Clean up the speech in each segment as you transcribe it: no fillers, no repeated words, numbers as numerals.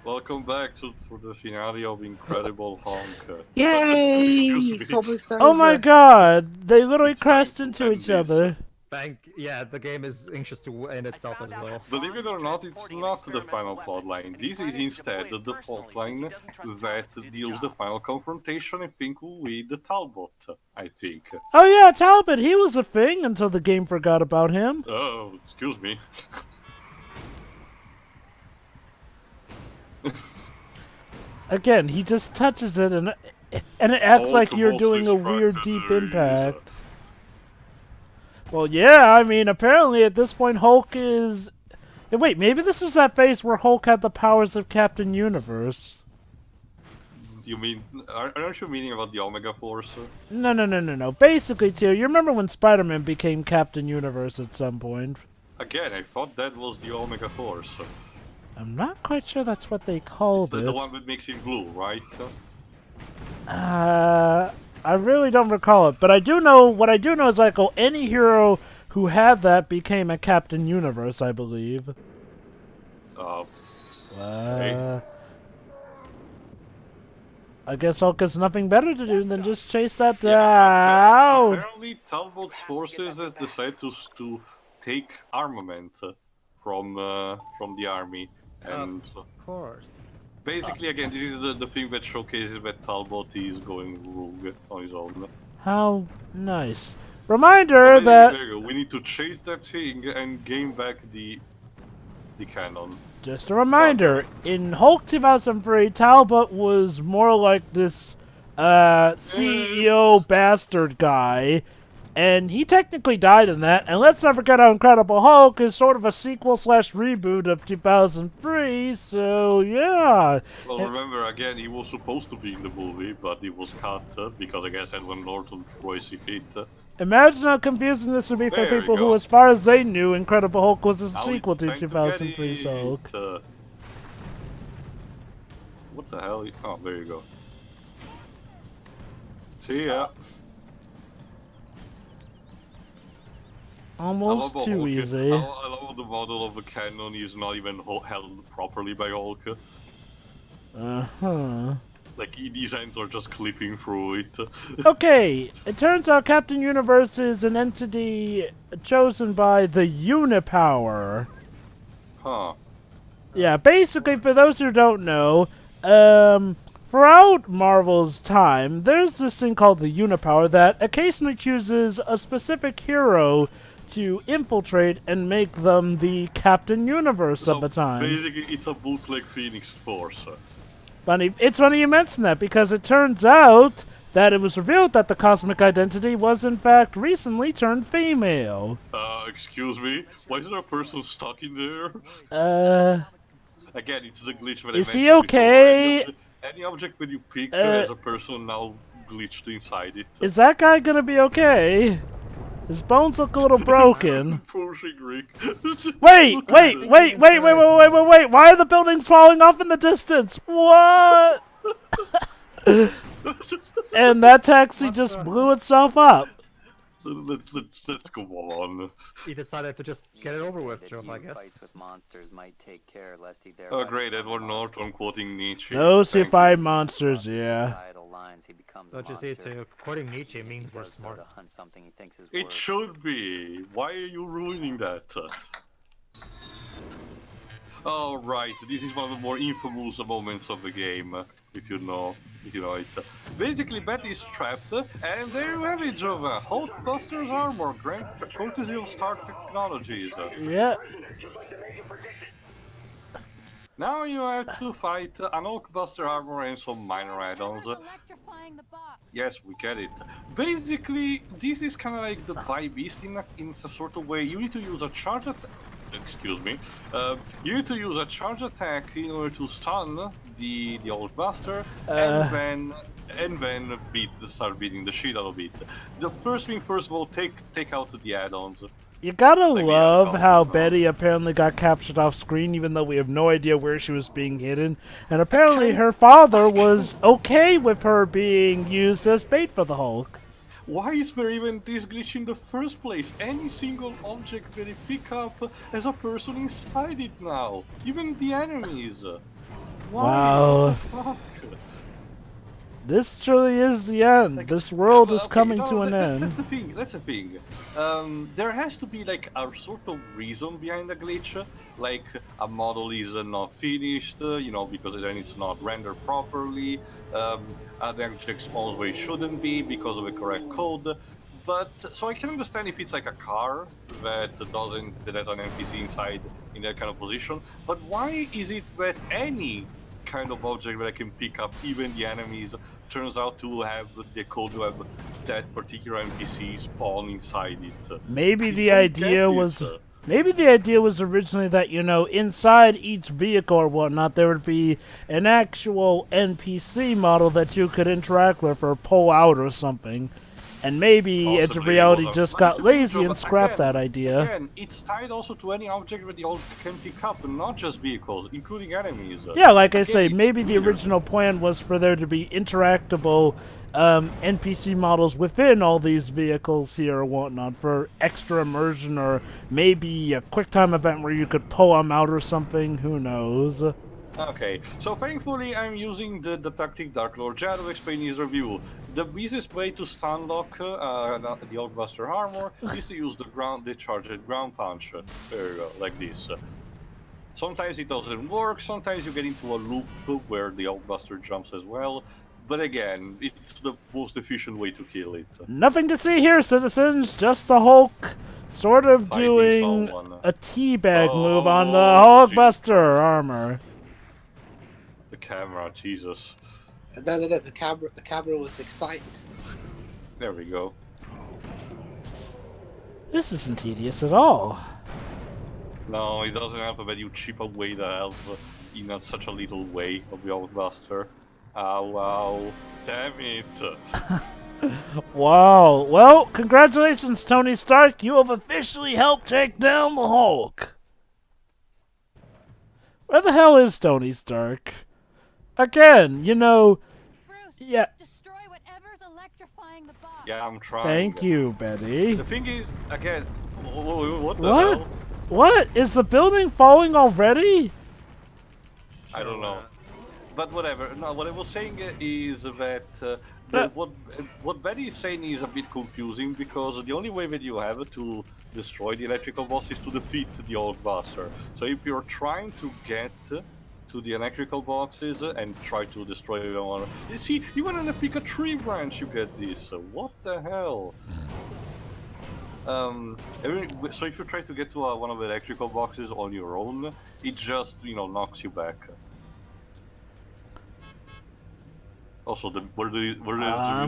Welcome back for the finale of Incredible Hulk. Yay! Excuse me. Oh my Nostalgia. god, they literally It's time crashed to into end each this. other. Yeah, the game is anxious to end itself as well. Believe it or not, it's not the final plotline. This is instead the plotline that deals the final confrontation, I think, with the Talbot, I think. Oh yeah, Talbot, he was a thing until the game forgot about him. Oh, excuse me. Again, he just touches it and it acts like you're doing a weird deep impact. Well, yeah, I mean, apparently at this point Hulk is... Wait, maybe this is that phase where Hulk had the powers of Captain Universe. You mean, aren't you meaning about the Omega Force? No. Basically, too, you remember when Spider-Man became Captain Universe at some point? Again, I thought that was the Omega Force. I'm not quite sure that's what they called It's it. the one that makes him blue, right? I really don't recall it, but I do know, what I do know is like, oh, any hero who had that became a Captain Universe, I believe. Okay. I guess Hulk has nothing better to do than just chase that down. Apparently, Talbot's forces has decided to take armament from the army, and Of course. basically, again, this is the thing that showcases that Talbot is going rogue on his own. How nice. Reminder that... There you go. We need to chase that thing and gain back the cannon. Just a reminder, in Hulk 2003, Talbot was more like this CEO bastard guy, and he technically died in that. And let's not forget how Incredible Hulk is sort of a sequel slash reboot of 2003, so yeah. Well, remember, again, he was supposed to be in the movie, but he was cut because I guess Edward Norton twice it. Imagine how confusing this would be for There you people who, go. as far as they knew, Incredible Hulk was a Now sequel it's to time 2003's get it. Hulk. What the hell? Oh, there you go. See ya. Almost too easy. I love the model of the cannon is not even held properly by Hulk. Uh-huh. Like, these ends are just clipping through it. Okay, it turns out Captain Universe is an entity chosen by the Unipower. Huh. Yeah, basically, for those who don't know, throughout Marvel's time, there's this thing called the Unipower that occasionally chooses a specific hero to infiltrate and make them the Captain Universe of the time. Basically, it's a bootleg Phoenix Force. Funny, it's funny you mention that, because it turns out that it was revealed that the cosmic identity was in fact recently turned female. Excuse me? Why is there a person stuck in there? Again, it's the glitch that Is I mentioned he okay? before. Any object that you pick has a person now glitched inside it. Is that guy gonna be okay? His bones look a little broken. Pushing Rick. Wait! Why are the buildings falling off in the distance? What? And that taxi just blew itself up. Let's go on. He decided to just get it over with, Joe, I guess. Oh, great, Edward Norton quoting Nietzsche. Those who Thank fight monsters, yeah. Don't you see, quoting Nietzsche means they're smart. It should be. Why are you ruining that? Oh, right. This is one of the more infamous moments of the game, if you know it. Basically, Betty is trapped, and there you have it, Jova. Hulkbusters armor, grant courtesy of Stark Technologies. Yeah. Now you have to fight an Hulkbuster armor and some minor add-ons. Yes, we get it. Basically, this is kind of like the By-Beast in a sort of way. You need to use a charge attack. Excuse me. You need to use a charge attack in order to stun the Hulkbuster, and then start beating the shit out of it. The first thing first of all, take out the add-ons. You gotta love how Betty apparently got captured off screen, even though we have no idea where she was being hidden. And apparently her father was okay with her being used as bait for the Hulk. Why is there even this glitch in the first place? Any single object that you pick up has a person inside it now. Even the enemies. Wow. This truly is the end. Like, this world is coming to an end. That's the thing. There has to be like a sort of reason behind the glitch. Like a model is not finished, you know, because then it's not rendered properly. An object spawns where it shouldn't be because of the correct code. But so I can understand if it's like a car that has an NPC inside in that kind of position. But why is it that any kind of object that I can pick up, even the enemies, turns out to have the code to have that particular NPC spawn inside it? Maybe the idea was originally that, you know, inside each vehicle or whatnot, there would be an actual NPC model that you could interact with or pull out or something. And maybe Edge of Reality just got lazy and scrapped that idea. Again, it's tied also to any object that you can pick up, and not just vehicles, including enemies. Yeah, like I say, maybe the original plan was for there to be interactable NPC models within all these vehicles here or whatnot for extra immersion, or maybe a quick time event where you could pull them out or something. Who knows? Okay, so thankfully I'm using the tactic Dark Lord Jad to explain his review. The easiest way to stun lock the Hulkbuster armor is to use the charged ground punch. There you go, like this. Sometimes it doesn't work, sometimes you get into a loop where the Hulkbuster jumps as well. But again, it's the most efficient way to kill it. Nothing to see here, citizens, just the Hulk sort of doing a teabag move on the Hulkbuster armor. The camera, Jesus. No, the camera was excited. There we go. This isn't tedious at all. No, it doesn't help that you chip away the health in such a little way of the Hulkbuster. Wow. Damn it. Wow. Well, congratulations, Tony Stark. You have officially helped take down the Hulk. Where the hell is Tony Stark? Again, you know... Bruce, yeah. destroy whatever's electrifying the box. Yeah, I'm trying. Thank you, Betty. The thing is, again... What the What? hell? What? Is the building falling already? I don't know. But whatever. No, what I was saying is that what Betty is saying is a bit confusing, because the only way that you have to destroy the electrical box is to defeat the Hulkbuster. So if you're trying to get to the electrical boxes and try to destroy them, you see, even on a pick a tree branch you get this. What the hell? So if you try to get to one of the electrical boxes on your own, it just, you know, knocks you back. Also, I'm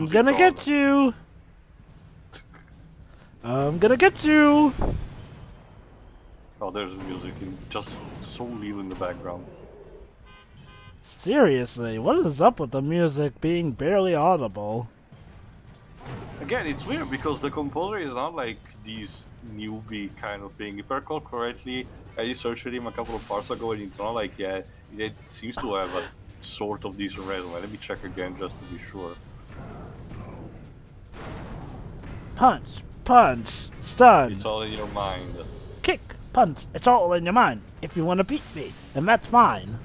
gonna get you. I'm gonna get you. Oh, there's the music, just so little in the background. Seriously, what is up with the music being barely audible? Again, it's weird because the composer is not like this newbie kind of thing. If I recall correctly, I searched him a couple of parts ago, and it's not like, yeah, it seems to have a sort of decent resume. Let me check again just to be sure. Punch, punch, stun. It's all in your mind. Kick, punch, it's all in your mind. If you want to beat me, then that's fine.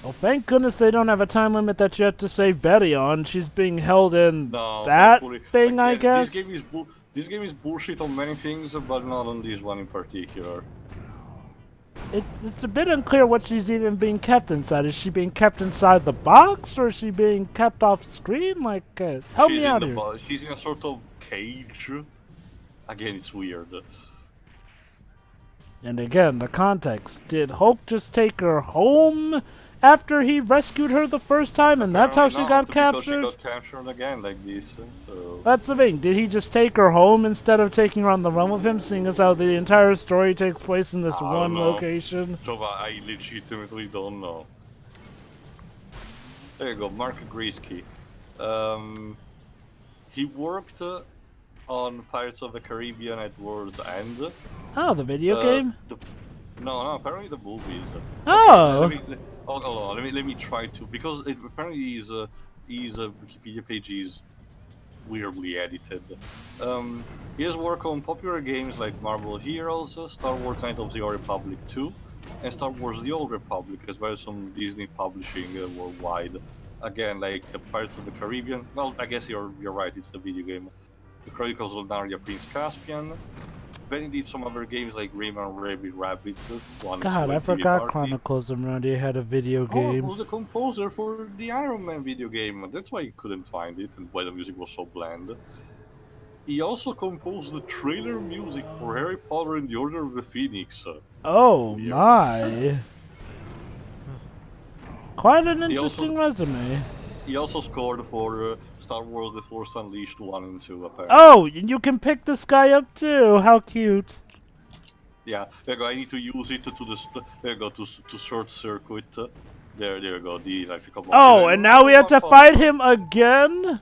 Well, thank goodness they don't have a time limit that you have to save Betty on. She's being held in that thing, I guess. This game is bullshit on many things, but not on this one in particular. It's a bit unclear what she's even being kept inside. Is she being kept inside the box, or is she being kept off screen? Like, help me out here. She's in a sort of cage. Again, it's weird. And again, the context. Did Hulk just take her home after he rescued her the first time, and that's how she got captured? She got captured again like this. So. That's the thing. Did he just take her home instead of taking her on the run with him, seeing as how the entire story takes place in this one location? So I legitimately don't know. There you go, Mark Grisky. He worked on Pirates of the Caribbean at World's End. Oh, the video game? No, apparently the movies. Oh! Okay, hold on, let me try to, because apparently his Wikipedia page is weirdly edited. He has worked on popular games like Marvel Heroes, Star Wars Knights of the Old Republic 2, and Star Wars The Old Republic, as well as some Disney publishing worldwide. Again, like Pirates of the Caribbean. Well, I guess you're right, it's the video game. The Chronicles of Narnia Prince Caspian. Then he did some other games like Rayman Rabbit Rabbids. God, I forgot Chronicles of Narnia had a video Oh, game. he was the composer for the Iron Man video game. That's why you couldn't find it and why the music was so bland. He also composed the trailer music for Harry Potter and the Order of the Phoenix. Oh Yeah. my. Quite an interesting resume. He also scored for Star Wars The Force Unleashed 1 and 2, apparently. Oh, and you can pick this guy up too. How cute. Yeah, there you go. I need to use it there you go, to short circuit. There you go, the electrical box. Oh, and now we have to fight him again?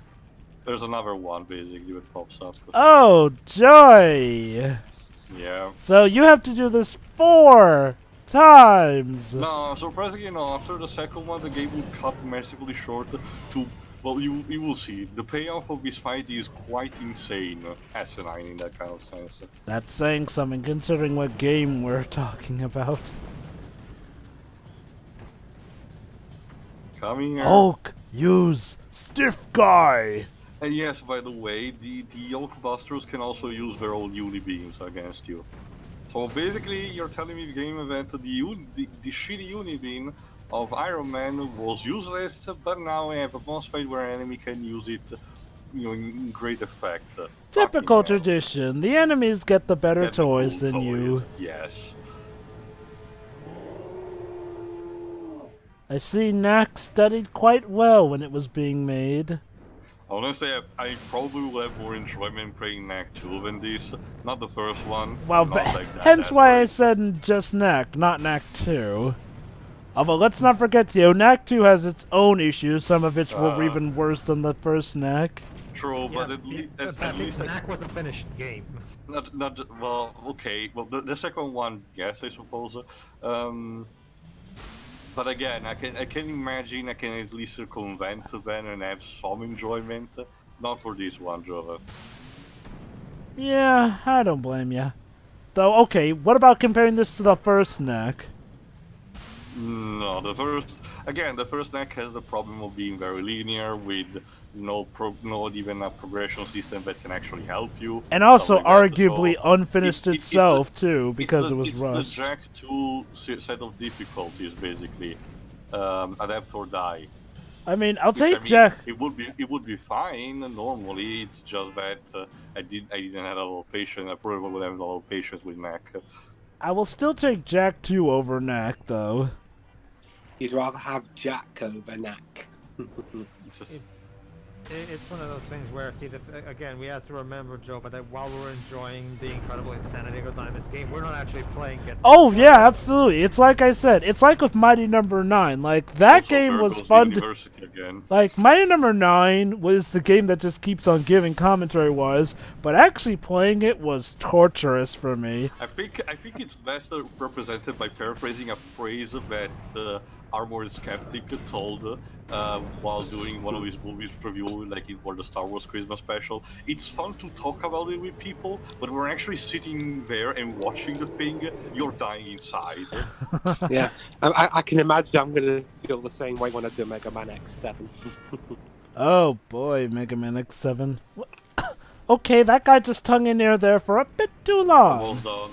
There's another one, basically, that pops up. Oh, joy. Yeah. So you have to do this 4 times. No, surprisingly no. After the second one, the game will cut mercifully short to... Well, you will see. The payoff of this fight is quite insane. Asinine in that kind of sense. That's saying something, considering what game we're talking about. Coming here. Hulk, use stiff guy. And yes, by the way, the Hulkbusters can also use their own uni beams against you. So basically, you're telling me the game event, the shitty uni beam of Iron Man was useless, but now we have a boss fight where an enemy can use it, in great effect. Typical Fucking hell. tradition. The enemies get the better Get the toys cool than you. toys, Yes. I see Knack studied quite well when it was being made. Honestly, I probably will have more enjoyment playing Knack 2 than this. Not the first one. Well, not like that, hence why I great. said just Knack, not Knack 2. Although, let's not forget, Knack 2 has its own issues, some of which were even worse than the first Knack. True, Yeah, but at at least least Knack was a finished game. well, okay. Well, the second one, yes, I suppose. But again, I can imagine I can at least circumvent them and have some enjoyment. Not for this one, Jova. Yeah, I don't blame ya. Though, okay, what about comparing this to the first Knack? No, the first Knack has the problem of being very linear with not even a progression system that can actually help you. And also stuff like that. arguably So unfinished itself, too, because it was rushed. It's the Jack 2 set of difficulties, basically. Adapt or die. I mean, I'll Which, take I mean, Jack. It would be fine normally. It's just that I didn't have a lot of patience. I probably would have a lot of patience with Knack. I will still take Jack 2 over Knack, though. You'd rather have Jack over Knack. It's just, It's one of those things where, see, again, we have to remember, Joe, but that while we're enjoying the incredible insanity that goes on in this game, we're not actually playing it. Oh, yeah, absolutely. It's like I said, it's like with Mighty Number 9. Like, that also, game there was goes the fun to... university again. Like, Mighty Number 9 was the game that just keeps on giving commentary-wise, but actually playing it was torturous for me. I think it's best represented by paraphrasing a phrase that Armored Skeptic told while doing one of his movies review, like it for the Star Wars Christmas special. It's fun to talk about it with people, but when we're actually sitting there and watching the thing, you're dying inside. Yeah, I can imagine I'm going to feel the same way when I do Mega Man X7. Oh boy, Mega Man X7. Okay, that guy just hung in there for a bit too long. Almost done.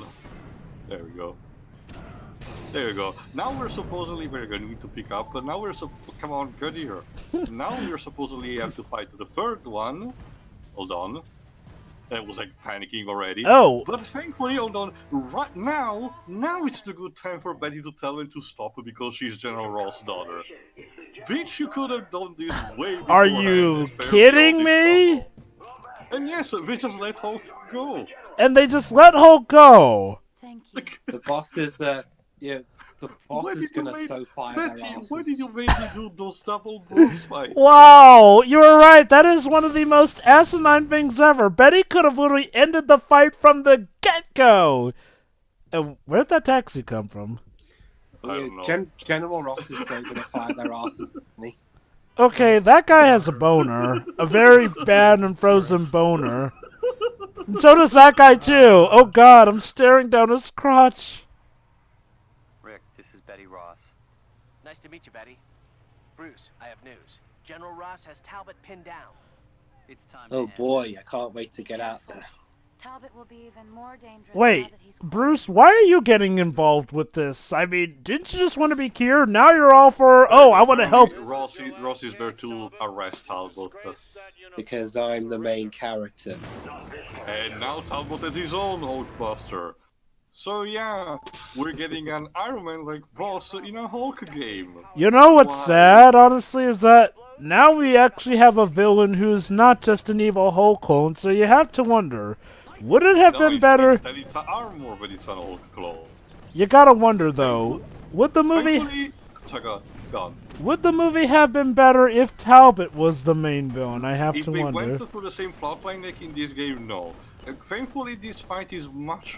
There we go. There you go. Now we're supposedly we're going to need to pick up, but now come on, get here. Now we're supposedly have to fight the third one. Hold on. I was like panicking already. Oh. But thankfully, hold on. Right now it's the good time for Betty to tell him to stop because she's General Ross' daughter. Bitch, you could have done this way before. Are you kidding me? And yes, they just let Hulk go. And they just let Hulk go. Thank you. The boss is, yeah, the boss is going to so fire their asses. Why did you make me do those double boss fights? Wow, you were right. That is one of the most asinine things ever. Betty could have literally ended the fight from the get-go. And where'd that taxi come from? I don't know. General Ross is so going to fire their asses, isn't he? Okay, that guy has a boner. A very bad and frozen boner. And so does that guy too. Oh god, I'm staring down his crotch. Rick, this is Betty Ross. Nice to meet you, Betty. Bruce, I have news. General Ross has Talbot pinned down. It's time Oh to boy, I can't wait to get out there. Talbot will be even more dangerous. Wait, now that he's Bruce, why are you getting involved with this? I mean, didn't you just want to be cured? Now you're all for, oh, I want to help. Ross is there to arrest Talbot. Because I'm the main character. And now Talbot is his own Hulkbuster. So yeah, we're getting an Iron Man-like boss in a Hulk game. You know what's Wow. sad, honestly, is that now we actually have a villain who's not just an evil Hulk clone, so you have to wonder, would it have been better? It's an armor, but it's an Hulk clone. You gotta wonder, though, would the movie... Thankfully, gone. Would the movie have been better if Talbot was the main villain? I have If to we wonder. went through the same plotline like in this game, no. Thankfully, this fight is much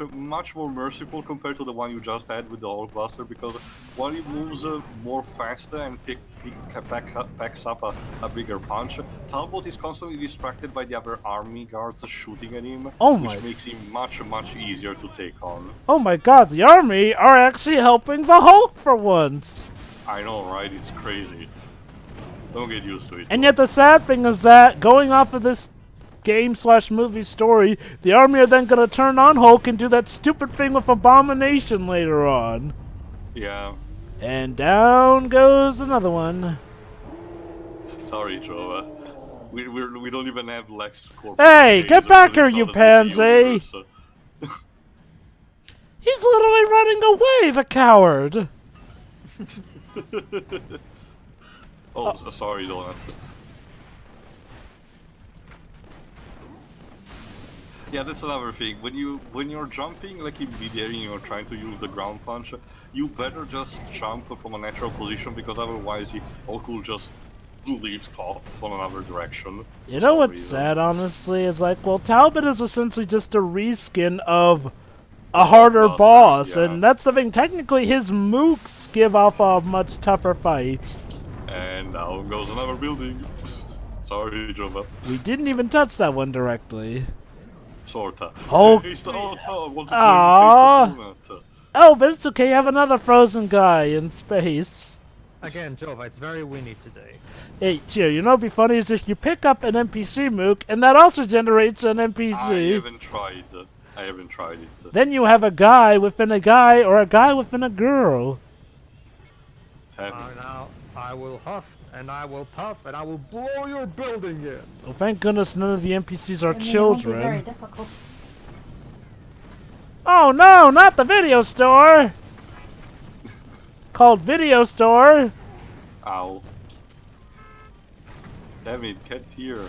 more merciful compared to the one you just had with the Hulkbuster, because while he moves more faster and packs up a bigger punch, Talbot is constantly distracted by the other army guards shooting at him, Oh my- which makes him much easier to take on. Oh my god, the army are actually helping the Hulk for once! I know, right? It's crazy. Don't get used to it. And yet the sad thing is that, going off of this game/movie story, the army are then gonna turn on Hulk and do that stupid thing with Abomination later on. Yeah. And down goes another one. Sorry, Joe. We don't even have Lex Corp. Hey, get back here, It's you not a DC pansy! universe, He's literally running away, the coward! Oh, so sorry, Donut. Yeah, that's another thing. When you're jumping, like in mid-air and you're trying to use the ground punch, you better just jump from a natural position, because otherwise he will just leaves off on another direction. You know what's sad, honestly, is like, well, Talbot is essentially just a reskin of a harder Hulkbuster, boss, yeah. and that's the thing. Technically, his mooks give off a much tougher fight. And now goes another building. Sorry, Jova. We didn't even touch that one directly. Sorta. Hulk- Taste the- oh, no, I want to Aww. taste the donut. Oh, but it's okay, you have another frozen guy in space. Again, Jova, it's very windy today. Hey, Tio, you know what'd be funny is if you pick up an NPC mook, and that also generates an I NPC, haven't tried it. then you have a guy within a guy, or a guy within a girl. Now, I will huff, and I will puff, and I will blow your building in. Well, thank goodness none of the NPCs are I mean, it won't be very children. difficult. Oh no, not the video store! Called Video Store. Ow. Damn it, get here.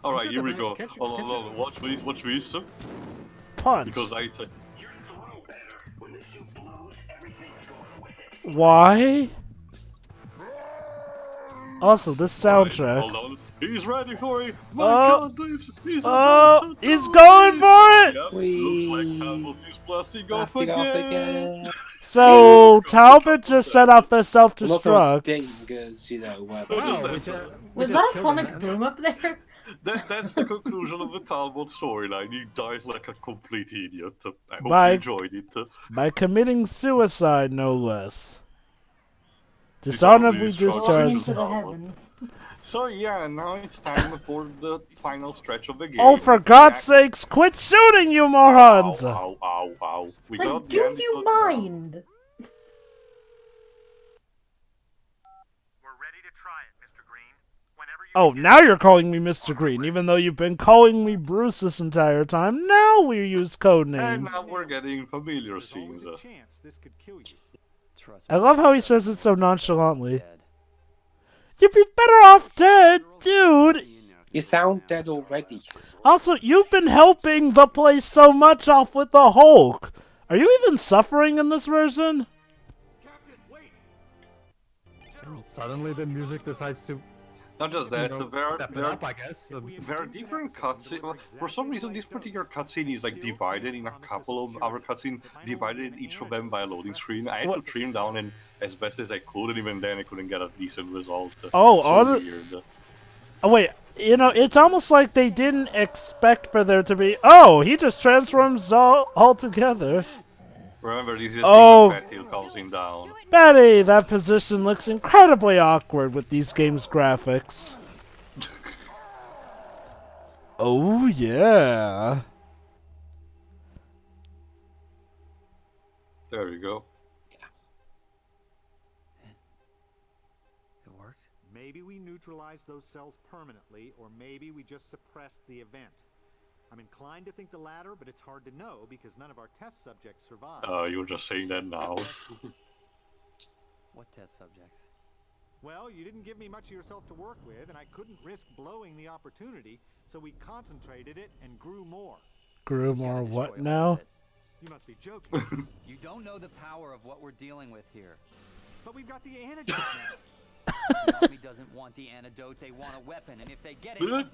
Alright, here we go. Hold on, watch this. Punch. Because I said, Why? Also, this soundtrack. hold on. He's ready for it! My Oh. god, he's Oh, about to he's do going it! for it! Yep, Whee. looks like Talbot is blasting off Blasting off again! again. So, Talbot just set off a I'm not going to self-destruct. ding because, you know, Wow, Was that a sonic boom up there? That's the conclusion of the Talbot storyline. He dies like a complete idiot. I hope Bye. you enjoyed it. By committing suicide, no less. Dishonorably Dishonorably Flying discharged. into the heavens. So yeah, now it's time for the final stretch of the game. Oh, for God's sakes, quit shooting, you morons! Ow. We Like, got do the you antidote now. mind? We're ready to try it, Mr. Green. Whenever you Oh, now you're calling me Mr. Green, even though you've been calling me Bruce this entire time. Now we use code And names. now we're getting familiar scenes. chance this could kill you. Trust I love how he says it so nonchalantly. You'd be better off dead, dude! you sound dead already. Also, you've been helping the place so much off with the Hulk. Are you even suffering in this version? And suddenly the music decides to... Not just You that, know, there step it are up, I guess. there are different cutscenes. Well, for some reason, this particular cutscene is like divided in a couple of other cutscenes, divided each of them by a loading screen. I had to trim down and as best as I could, and even then I couldn't get a decent result. Oh, so weird. Oh wait, you know, it's almost like they didn't expect for there to be. Oh, he just transforms all together. Remember, this is Oh. Fat Hill calls him down. Betty, that position looks incredibly awkward with these games' graphics. Oh yeah. There we go. It worked? Maybe we neutralized those cells permanently, or maybe we just suppressed the event. I'm inclined to think the latter, but it's hard to know because none of our test subjects survived. You're just saying that now. What test subjects? Well, you didn't give me much of yourself to work with, and I couldn't risk blowing the opportunity, so we concentrated it and grew more. Grew more what now? You must be joking. You don't know the power of what we're dealing with here. But we've got the antidote now. The army doesn't want the antidote, they want a weapon, and if they get it...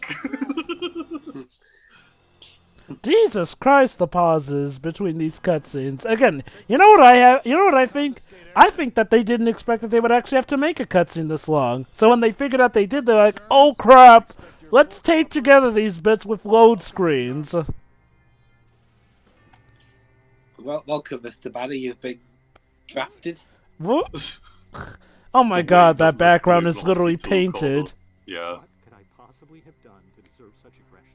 Jesus Christ, the pauses between these cutscenes. Again, you know what I think? I think that they didn't expect that they would actually have to make a cutscene this long. So when they figured out they did, they're like, oh crap, let's tape together these bits with load screens. Well, welcome, Mr. Banner. You've been drafted. What? Oh my god, that background is literally painted. Yeah. What could I possibly have done to deserve such aggression?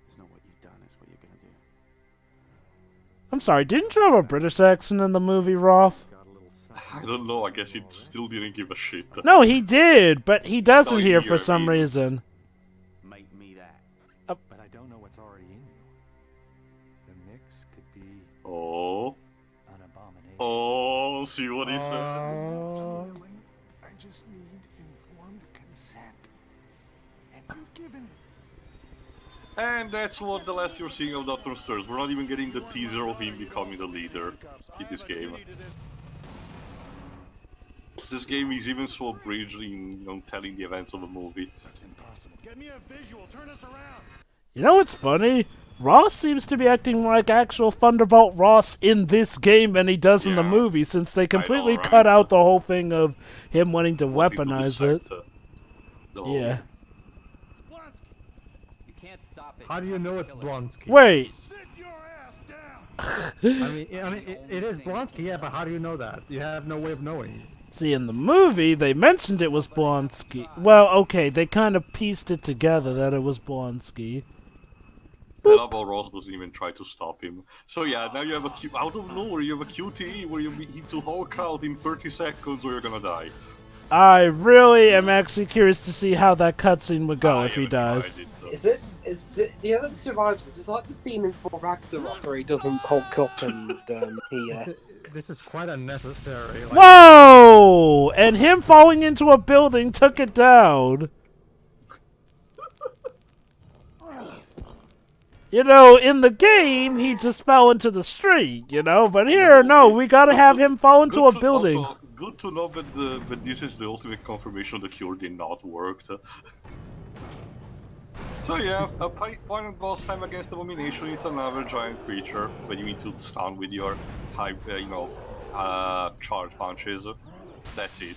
It's not what you've done, it's what you're gonna do. I'm sorry, didn't you have a British accent in the movie, Roth? Got a little I don't know, I guess he still didn't give a shit. No, he did, but he doesn't No, here you for are some evil. reason. Make me that. But I don't know what's already in you. The mix could be Oh. an abomination. Oh, see what he said? I just need informed consent. And you've given it. And that's what the last you're seeing of Dr. Stirs. We're not even getting the teaser of him becoming the leader in this game. This game is even so abridged in telling the events of a movie. That's impossible. Get me a visual. Turn us around. You know what's funny? Ross seems to be acting like actual Thunderbolt Ross in this game than he does in the Yeah. movie, since they completely right? cut out the whole thing of him wanting to Wanting to weaponize it. dissect, Yeah. You can't stop it. How do you know it's Kill it. Blonsky? Wait. Sit your ass down. I mean, it is Blonsky, yeah, but how do you know that? You have no way of knowing. See, in the movie, they mentioned it was Blonsky. Well, okay, they kind of pieced it together that it was Blonsky. Talbott Ross doesn't even try to stop him. So yeah, now you have out of nowhere you have a QTE where you need to Hulk out in 30 seconds or you're gonna die. I really am actually curious to see how that cutscene would go I if he haven't tried dies. it, so. Is the other survivors? It's like the scene in Thor Ragnarok where he doesn't Hulk up and he. This is quite unnecessary. Like, Whoa! And him falling into a building took it down. You know, in the game, he just fell into the street, you know? But here, no, we gotta have him fall into a building. Also, good to know that this is the ultimate confirmation the cure did not work. So yeah, a final boss time against Abomination is another giant creature, but you need to stun with your charge punches. That's it.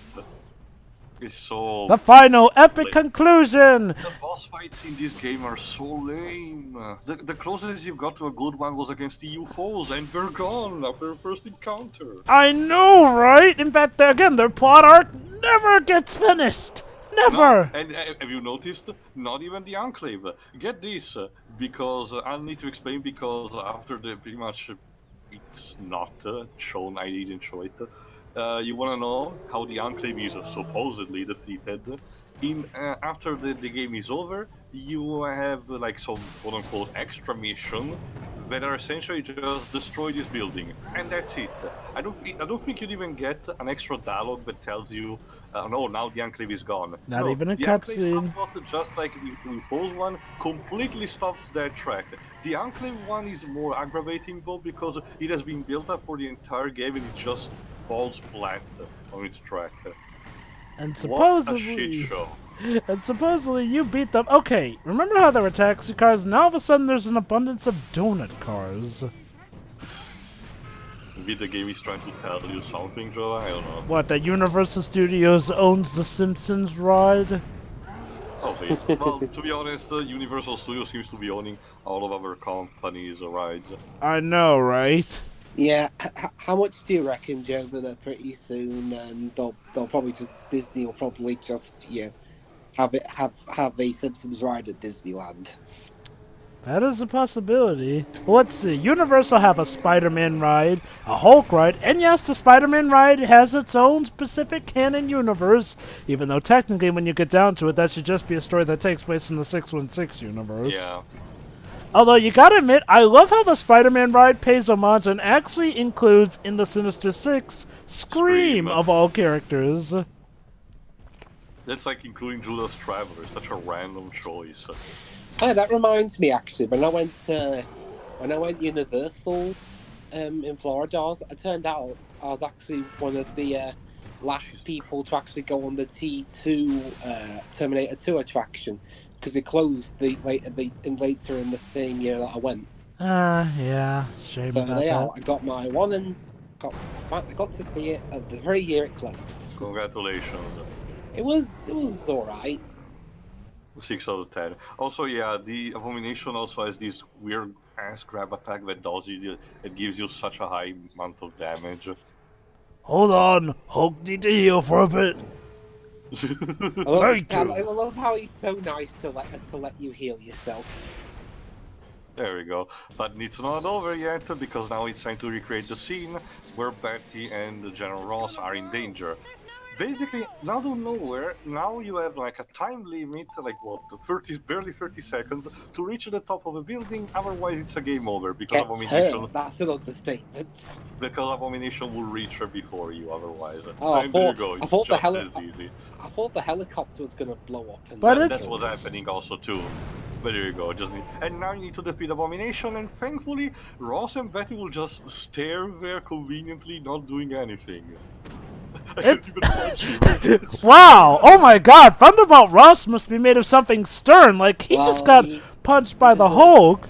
It's so... The final epic conclusion! The boss fights in this game are so lame. The closest you've got to a good one was against the UFOs, and they're gone after the first encounter. I know, right? In fact, again, their plot arc never gets finished! Never! No, and have you noticed? Not even the Enclave. Get this, because I'll need to explain, because after the pretty much it's not shown, I didn't show it. You wanna know how the Enclave is supposedly defeated? After the game is over, you have like some quote-unquote extra mission that are essentially just destroy this building, and that's it. I don't think you'd even get an extra dialogue that tells you, no, now the Enclave is gone. Not No, even a the Enclave cutscene. somewhat, just like the UFOs one, completely stops that track. The Enclave one is more aggravating though, because it has been built up for the entire game and it just falls flat on its track. And What a supposedly... shit show. And supposedly you beat them. Okay, remember how there were taxi cars? Now all of a sudden there's an abundance of donut cars. Maybe the game is trying to tell you something, Joe? I don't know. What, that Universal Studios owns the Simpsons ride? Okay. Well, to be honest, Universal Studios seems to be owning all of our companies' rides. I know, right? Yeah, how much do you reckon, Joe, that pretty soon they'll probably just Disney will probably just have a Simpsons ride at Disneyland? That is a possibility. Let's see. Universal have a Spider-Man ride, a Hulk ride, and yes, the Spider-Man ride has its own specific canon universe, even though technically when you get down to it, that should just be a story that takes place in the 616 universe. Yeah. Although, you gotta admit, I love how the Spider-Man ride pays homage and actually includes, in the Sinister Six, Scream of all characters. That's like including Judas Traveler, such a random choice. Oh, that reminds me, actually, when I went Universal in Florida, it turned out I was actually one of the last people to actually go on the T2 Terminator 2 attraction, because it closed later in the same year that I went. Yeah, shame So about they are. that. I got my one and I finally got to see it at the very year it closed. Congratulations. It was alright. 6 out of 10. Also, yeah, the Abomination also has this weird ass grab attack that does you. It gives you such a high amount of damage. Hold on, Hulk need to heal for a bit. I love how he's so nice to let you heal yourself. There we go. But it's not over yet, because now it's time to recreate the scene where Betty and General Ross are in danger. Basically, out of nowhere, now you have like a time limit, like what, barely 30 seconds, to reach the top of a building, otherwise it's a game over, because Abomination... That's an understatement. Because Abomination will reach her before you, otherwise. Oh, And there you go, it's just as easy. I thought the helicopter was gonna blow up. That's what's happening also too. But there you go, and now you need to defeat Abomination, and thankfully, Ross and Betty will just stare there conveniently, not doing anything. Wow! Oh my god! Thunderbolt Ross must be made of something stern. Like, he just got punched by the Hulk.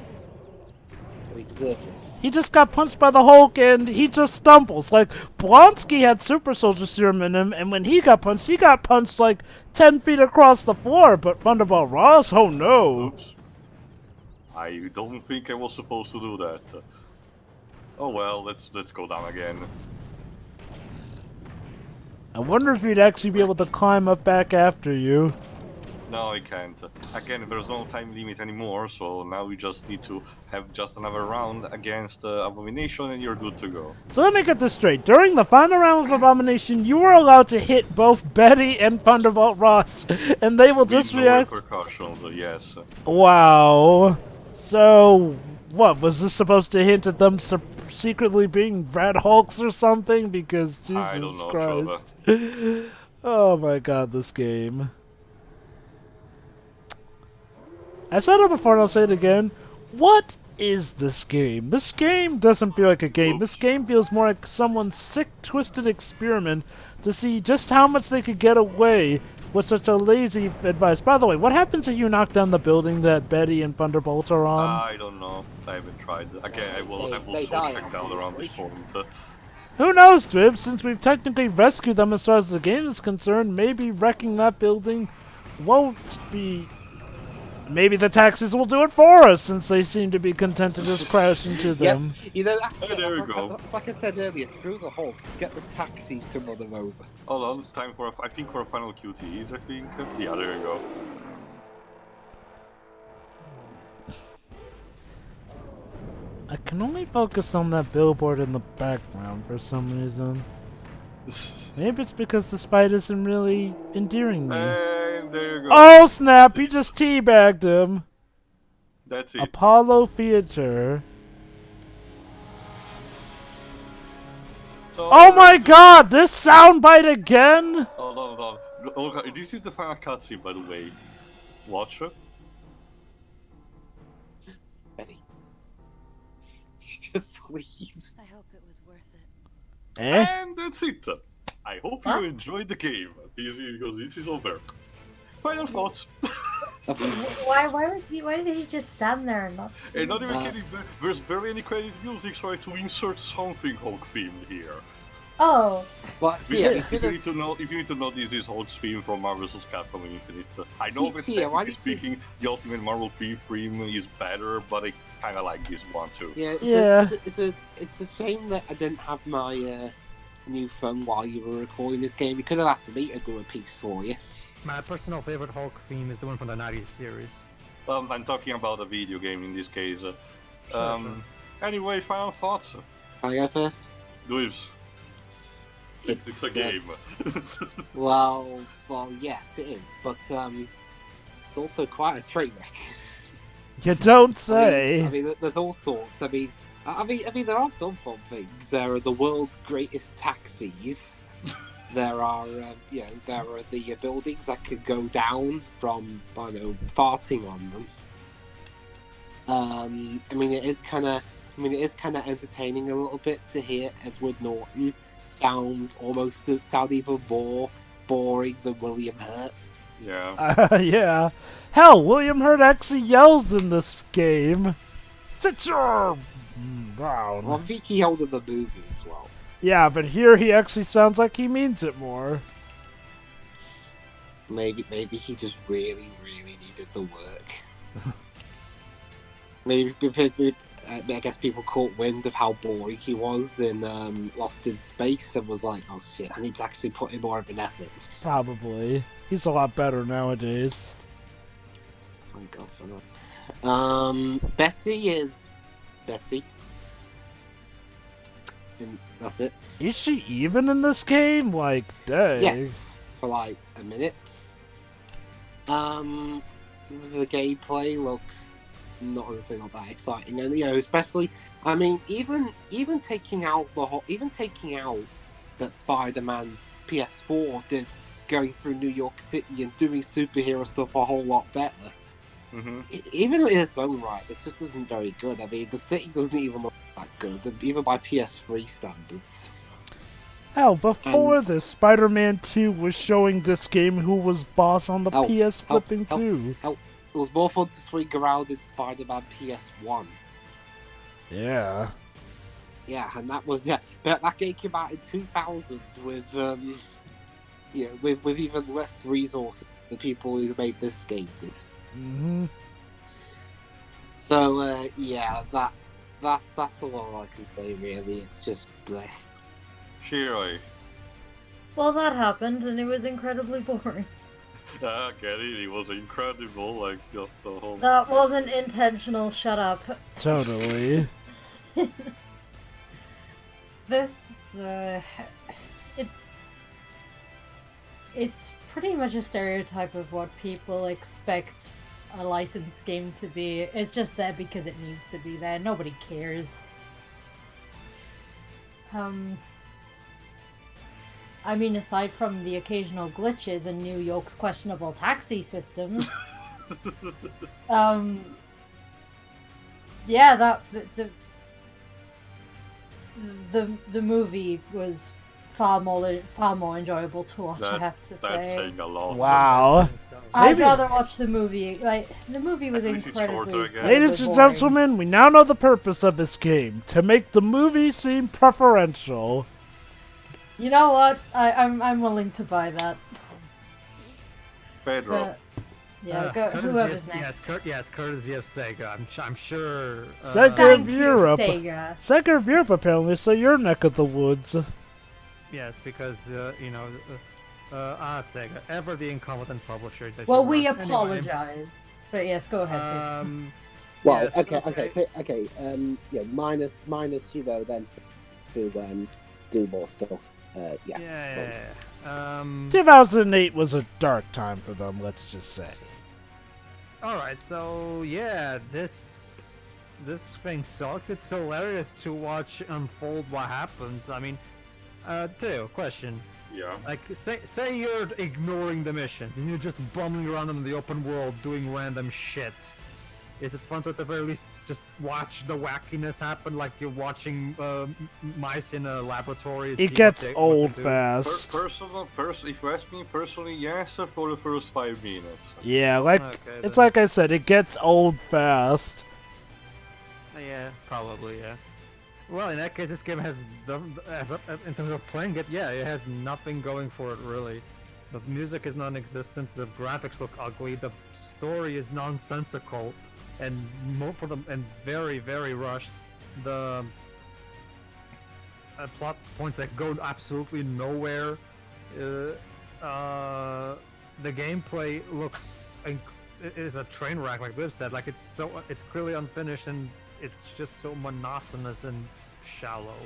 He deserved it. He just got punched by the Hulk and he just stumbles. Like, Blonsky had super soldier serum in him, and when he got punched like 10 feet across the floor. But Thunderbolt Ross, oh no. Oops. I don't think I was supposed to do that. Oh well, let's go down again. I wonder if he'd actually be able to climb up back after you. No, I can't. Again, there's no time limit anymore, so now we just need to have just another round against Abomination and you're good to go. So let me get this straight. During the final round of Abomination, you were allowed to hit both Betty and Thunderbolt Ross, and they will just react... repercussions, yes. Wow. So, what, was this supposed to hint at them secretly being Red Hulks or something? Because, Jesus Christ. Oh my god, this game. I said it before and I'll say it again. What is this game? This game doesn't feel like a game. This game feels more like someone's sick, twisted experiment to see just how much they could get away with such a lazy advice. By the way, what happens if you knock down the building that Betty and Thunderbolt are on? I don't know. I haven't tried. Again, I will check down around this point. Who knows, Drib? Since we've technically rescued them as far as the game is concerned, maybe wrecking that building won't be... Maybe the taxis will do it for us, since they seem to be content to just crash into them. Yeah, you know, actually, there we go. It's like I said earlier, screw the Hulk. Get the taxis to run them over. Hold on, time for I think for a final QTEs, I think. Yeah, there you go. I can only focus on that billboard in the background for some reason. Maybe it's because the fight isn't really endearing me. And there you go. Oh snap, he just teabagged him. That's it. Apollo Theater. So, oh my god, this soundbite again? Hold on. This is the final cutscene, by the way. Watch it. Betty. She just leaves. I hope it was worth it. Eh? And that's it. I hope you enjoyed the game, because this is over. Final thoughts. Why did he just stand there and not? And not even kidding, there's barely any credit music, so I had to insert something Hulk themed here. Oh. But If you need to know, this is Hulk's theme from Marvel vs. Capcom Infinite. I know that technically speaking, the Ultimate Marvel theme is better, but I kind of like this one too. Yeah, it's a shame that I didn't have my new phone while you were recording this game. You could have asked me to do a piece for you. My personal favorite Hulk theme is the one from the 90s series. I'm talking about a video game in this case. Sure. Anyway, final thoughts. Can I go first? Luis. It's a game. well, yes, it is, but it's also quite a train wreck. You don't say. I mean, there's all sorts. I mean, there are some fun things. There are the world's greatest taxis. There are, there are the buildings that could go down from, farting on them. I mean, it is kind of entertaining a little bit to hear Edward Norton sound even more boring than William Hurt. Yeah. Yeah. Hell, William Hurt actually yells in this game. Sit your down. Well, I think he held in the movie as well. Yeah, but here he actually sounds like he means it more. Maybe he just really needed the work. maybe I guess people caught wind of how boring he was in Lost in Space and was like, oh shit, I need to actually put in more of an effort. Probably. He's a lot better nowadays. Thank God for that. Betty is Betty. And that's it. Is she even in this game? Like, dang. Yes, for like a minute. The gameplay looks not that exciting, and especially, I mean, even taking out that Spider-Man PS4 did going through New York City and doing superhero stuff a whole lot better. Mm-hmm. Even in its own right, it just isn't very good. I mean, the city doesn't even look that good, even by PS3 standards. Hell, before this, Spider-Man 2 was showing this game who was boss on the PS flipping too. It was more fun to swing around in Spider-Man PS1. Yeah. Yeah, and that was but that game came out in 2000 with with even less resources than people who made this game did. Mm-hmm. So that's all I can say really. It's just bleh. Shirley. Well, that happened, and it was incredibly boring. I get it. It was incredible. Like just the whole. That wasn't intentional. Shut up. Totally. This, it's pretty much a stereotype of what people expect a licensed game to be. It's just there because it needs to be there. Nobody cares. I mean, aside from the occasional glitches and New York's questionable taxi systems, yeah, the movie was far more enjoyable to watch. I have to say. That's saying a lot. Wow. I'd rather watch the movie. Like, the movie was incredibly. Ladies and gentlemen, we now know the purpose of this game: to make the movie seem preferential. You know what? I'm willing to buy that. Pedro. Yeah, whoever's next. Yes, courtesy of Sega. I'm sure. Sega of Europe. Sega. Sega of Europe, apparently, so your neck of the woods. Yes, because Sega, ever the incompetent publisher. That Well, we apologize, but yes, go ahead. Well, yes, okay. Minus them to do more stuff. Yeah. 2008 was a dark time for them, let's just say. Alright, so yeah, this thing sucks. It's hilarious to watch unfold what happens. I mean, Theo, question. Yeah. Like, say you're ignoring the mission and you're just bumming around in the open world doing random shit. Is it fun to at the very least just watch the wackiness happen like you're watching mice in a laboratory? It gets old fast. If you ask me personally, yes, for the first 5 minutes. Yeah, like it's like I said, it gets old fast. Yeah, probably, yeah. Well, in that case, this game has, in terms of playing it, yeah, it has nothing going for it, really. The music is non-existent, the graphics look ugly, the story is nonsensical, and very, very rushed. The plot points that go absolutely nowhere. The gameplay looks it is a train wreck, like Liv said. Like it's clearly unfinished, and it's just so monotonous and shallow.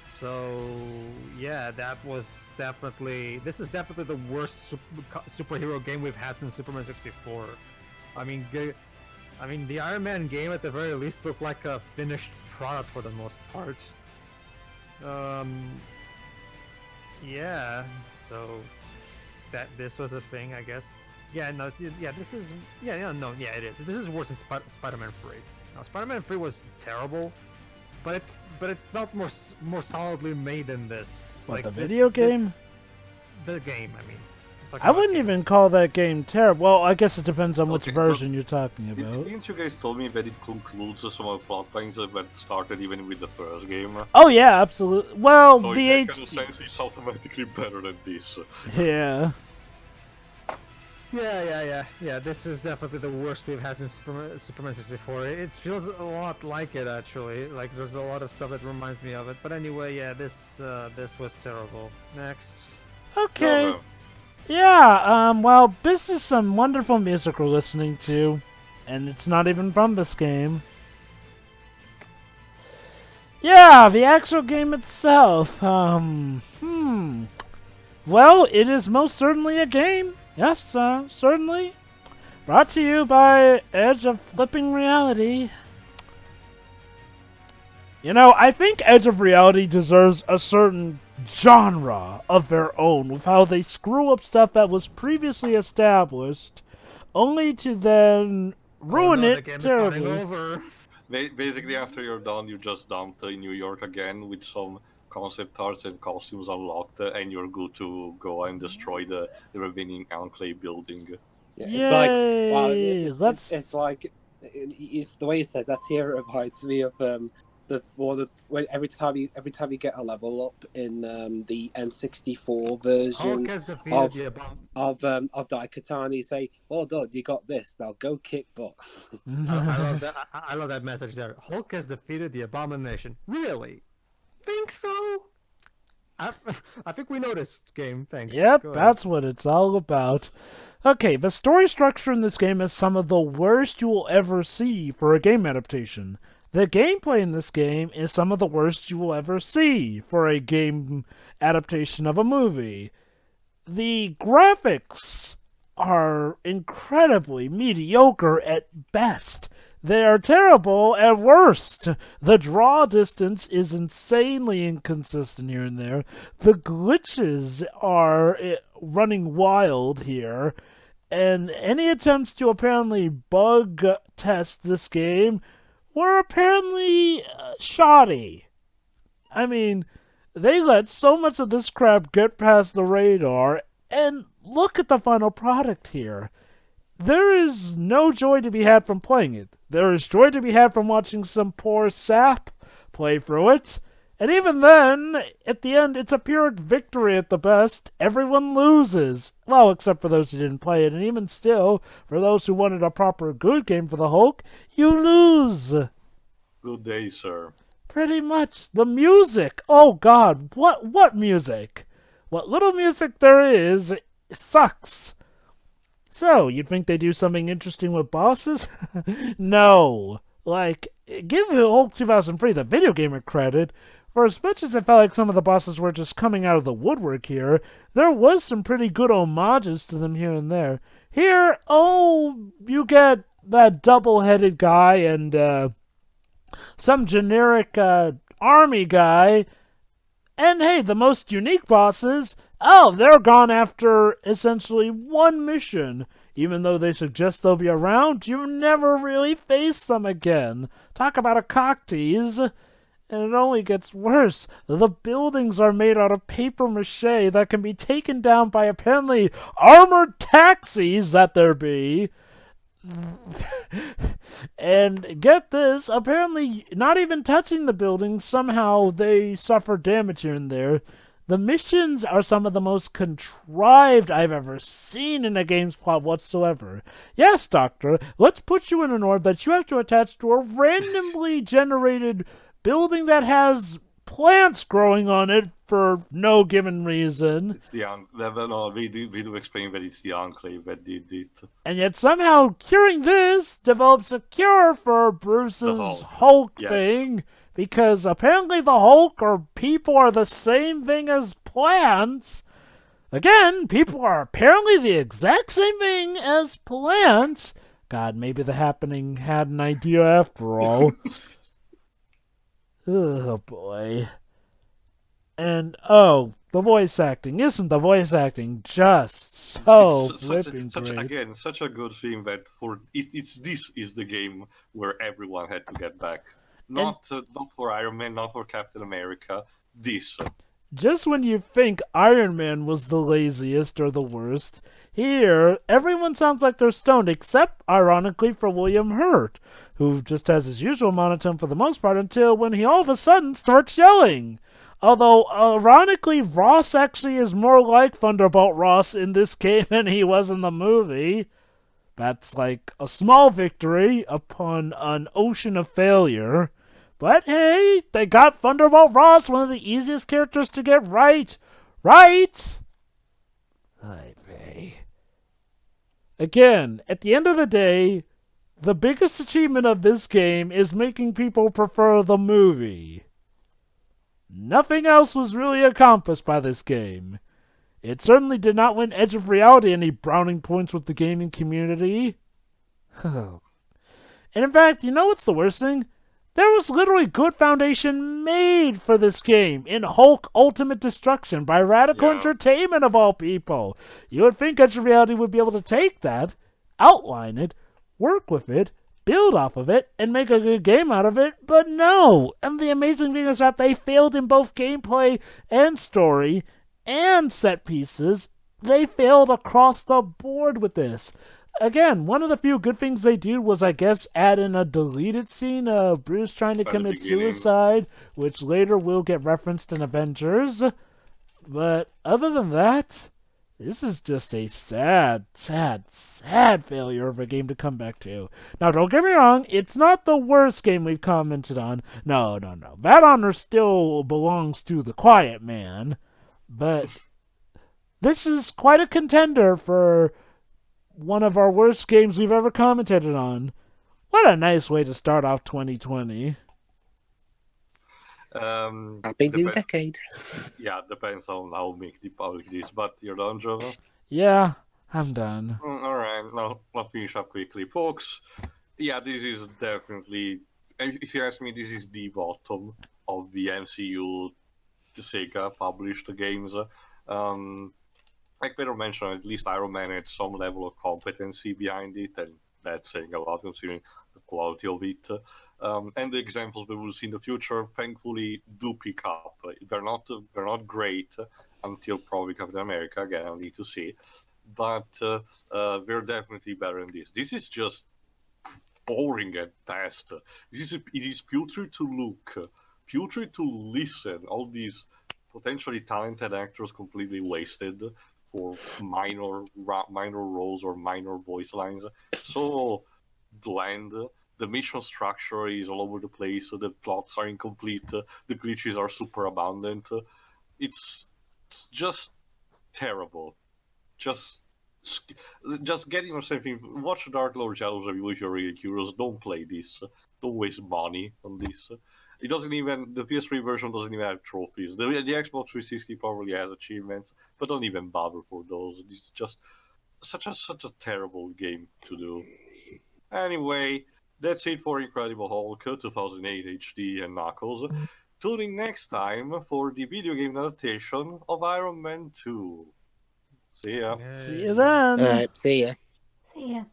So yeah, this is definitely the worst superhero game we've had since Superman 64. I mean, the Iron Man game at the very least looked like a finished product for the most part. Yeah, so this was a thing, I guess. Yeah, no, yeah, this is, yeah, no, yeah, it is. This is worse than Spider-Man 3. Now, Spider-Man 3 was terrible, but it felt more solidly made than this. What, like the video game? The game, I mean. I wouldn't even call that game terrible. Well, I guess it depends on which version you're talking about. Didn't you guys tell me that it concludes some of the plot lines that started even with the first game? Oh yeah, absolutely. Well, so the in that kind of sense, it's automatically better than this. Yeah. Yeah, this is definitely the worst we've had since Superman 64. It feels a lot like it, actually. Like, there's a lot of stuff that reminds me of it. But anyway, yeah, this was terrible. Next. Okay. Yeah, well, this is some wonderful music we're listening to, and it's not even from this game. Yeah, the actual game itself, well, it is most certainly a game. Yes, certainly. Brought to you by Edge of Flipping Reality. You know, I think Edge of Reality deserves a certain genre of their own with how they screw up stuff that was previously established, only to then ruin it terribly. Basically, after you're done, you just dumped in New York again with some concept arts and costumes unlocked, and you're good to go and destroy the remaining Enclave building. Yeah, it's like it's the way you said that here reminds me of every time you get a level up in the N64 version of Daikatana, you say, "Well done, you got this. Now go kick butt." I love that message there. Hulk has defeated the Abomination. Really? Think so? I think we know this game. Thanks. Yep, that's what it's all about. Okay, the story structure in this game is some of the worst you will ever see for a game adaptation. The gameplay in this game is some of the worst you will ever see for a game adaptation of a movie. The graphics are incredibly mediocre at best. They are terrible at worst. The draw distance is insanely inconsistent here and there. The glitches are running wild here. And any attempts to apparently bug test this game were apparently shoddy. I mean, they let so much of this crap get past the radar, and look at the final product here. There is no joy to be had from playing it. There is joy to be had from watching some poor sap play through it. And even then, at the end, it's a Pyrrhic victory at the best. Everyone loses. Well, except for those who didn't play it. And even still, for those who wanted a proper good game for the Hulk, you lose. Good day, sir. Pretty much. The music. Oh, God. What music? What little music there is sucks. So, you'd think they do something interesting with bosses? No. Like, give Hulk 2003 the video gamer credit. For as much as it felt like some of the bosses were just coming out of the woodwork here, there was some pretty good homages to them here and there. Here, you get that double-headed guy and some generic army guy. And hey, the most unique bosses, they're gone after essentially one mission. Even though they suggest they'll be around, you never really face them again. Talk about a cock tease. And it only gets worse. The buildings are made out of paper mache that can be taken down by apparently armored taxis that there be. And get this, apparently not even touching the buildings, somehow they suffer damage here and there. The missions are some of the most contrived I've ever seen in a game's plot whatsoever. Yes, Doctor, let's put you in an orb that you have to attach to a randomly generated building that has plants growing on it for no given reason. It's the no, we do explain that it's the Enclave that did it. And yet somehow curing this develops a cure for Bruce's Hulk thing, because apparently the Hulk or people are the same thing as plants. Again, people are apparently the exact same thing as plants. God, maybe the Happening had an idea after all. Oh boy. And the voice acting. Isn't the voice acting just so flipping great? Again, such a good thing that this is the game where everyone had to get back. Not for Iron Man, not for Captain America. This. Just when you think Iron Man was the laziest or the worst, here everyone sounds like they're stoned, except, ironically, for William Hurt, who just has his usual monotone for the most part until when he all of a sudden starts yelling. Although, ironically, Ross actually is more like Thunderbolt Ross in this game than he was in the movie. That's like a small victory upon an ocean of failure. But hey, they got Thunderbolt Ross, one of the easiest characters to get right. Right? Again, at the end of the day, the biggest achievement of this game is making people prefer the movie. Nothing else was really accomplished by this game. It certainly did not win Edge of Reality any browning points with the gaming community. And in fact, you know what's the worst thing? There was literally good foundation made for this game in Hulk Ultimate Destruction by Radical Entertainment of all people. You would think Edge of Reality would be able to take that, outline it, work with it, build off of it, and make a good game out of it, but no. And the amazing thing is that they failed in both gameplay and story and set pieces. They failed across the board with this. Again, one of the few good things they did was, I guess, add in a deleted scene of Bruce trying to commit suicide, which later will get referenced in Avengers. But other than that, this is just a sad, sad, sad failure of a game to come back to. Now, don't get me wrong, it's not the worst game we've commented on. No. That honor still belongs to the Quiet Man. But this is quite a contender for one of our worst games we've ever commented on. What a nice way to start off 2020. Happy new decade. Yeah, depends on how big the public is. But you're done, Trevor? Yeah, I'm done. Alright, now I'll finish up quickly. Folks, yeah, this is definitely, if you ask me, this is the bottom of the MCU, the Sega published games. Like Pedro mentioned, at least Iron Man had some level of competency behind it, and that's saying a lot considering the quality of it. And the examples we will see in the future, thankfully, do pick up. They're not great until probably Captain America. Again, I'll need to see, but they're definitely better than this. This is just boring at best. It is putrid to look, putrid to listen. All these potentially talented actors completely wasted for minor roles or minor voice lines. So bland. The mission structure is all over the place. The plots are incomplete. The glitches are super abundant. It's just terrible. Just getting yourself in. Watch Dark Lord Shadows review if you're really curious. Don't play this. Don't waste money on this. It doesn't even, the PS3 version doesn't even have trophies. The Xbox 360 probably has achievements, but don't even bother for those. It's just such a terrible game to do. Anyway, that's it for Incredible Hulk 2008 HD and Knuckles. Tune in next time for the video game adaptation of Iron Man 2. See ya. See you then. See ya. See ya.